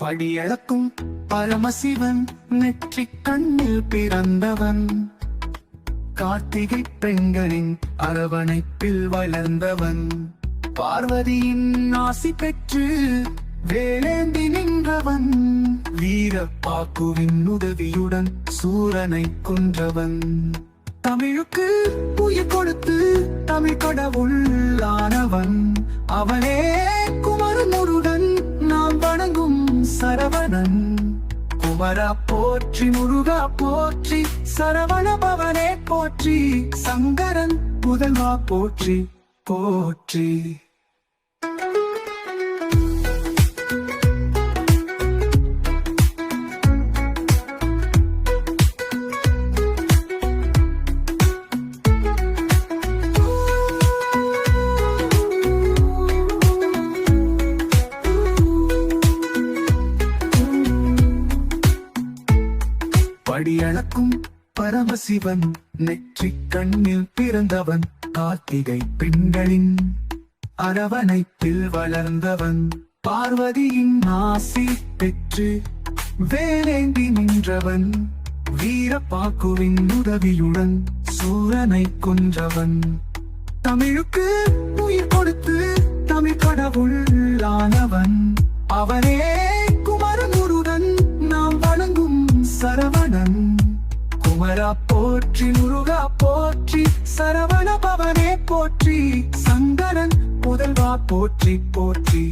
படியளக்கும் பரமசிவன் நெற்றிக் கண்ணில் பிறந்தவன். கார்த்திகை பெண்களின் அரவணைப்பில் வளர்ந்தவன். பார்வதியின் ஆசி பெற்று வேலேந்தி நின்றவன். வீரப்பாக்குவின் உதவியுடன் சூரனை கொன்றவன். தமிழுக்கு உயிர் கொடுத்து தமிழ் கடவுள் ஆனவன். அவனே குமரன் முருகன் நாம் வணங்கும் சரவணன். குமரா போற்றி, முருகா போற்றி, சரவண பவனே போற்றி, சங்கரன் முதல்வா போற்றி போற்றி. படியளக்கும் பரமசிவன் நெற்றிக் கண்ணில் பிறந்தவன். கார்த்திகை பெண்களின் அரவணைப்பில் வளர்ந்தவன். பார்வதியின் ஆசி பெற்று வேலேந்தி நின்றவன். வீரப்பாக்குவின் உதவியுடன் சூரனை கொன்றவன். தமிழுக்கு உயிர் கொடுத்து தமிழ் கடவுள் ஆனவன். அவனே குமரன் முருகன் நாம் வணங்கும் சரவணன். குமரா போற்றி, முருகா போற்றி, சரவண பவனே போற்றி, சங்கரன் முதல்வா போற்றி போற்றி.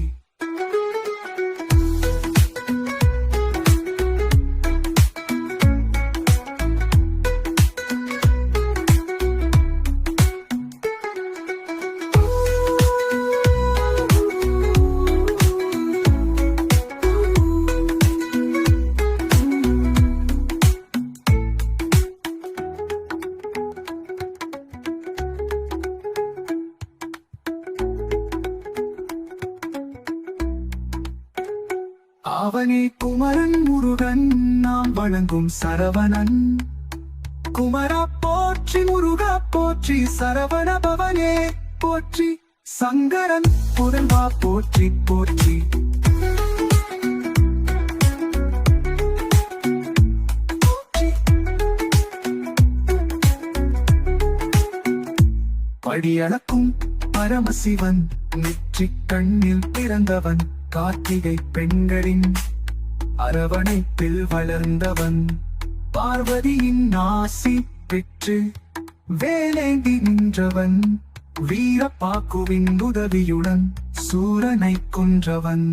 அவனே குமரன் முருகன் நாம் வணங்கும் சரவணன். குமரா போற்றி, முருகா போற்றி, சரவண பவனே போற்றி, சங்கரன் முதல்வா போற்றி போற்றி. படியளக்கும் பரமசிவன் நெற்றிக் கண்ணில் பிறந்தவன். கார்த்திகை பெண்களின் அரவணைப்பில் வளர்ந்தவன். பார்வதியின் ஆசி பெற்று வேலேந்தி நின்றவன். வீரப்பாக்குவின் உதவியுடன் சூரனை கொன்றவன்.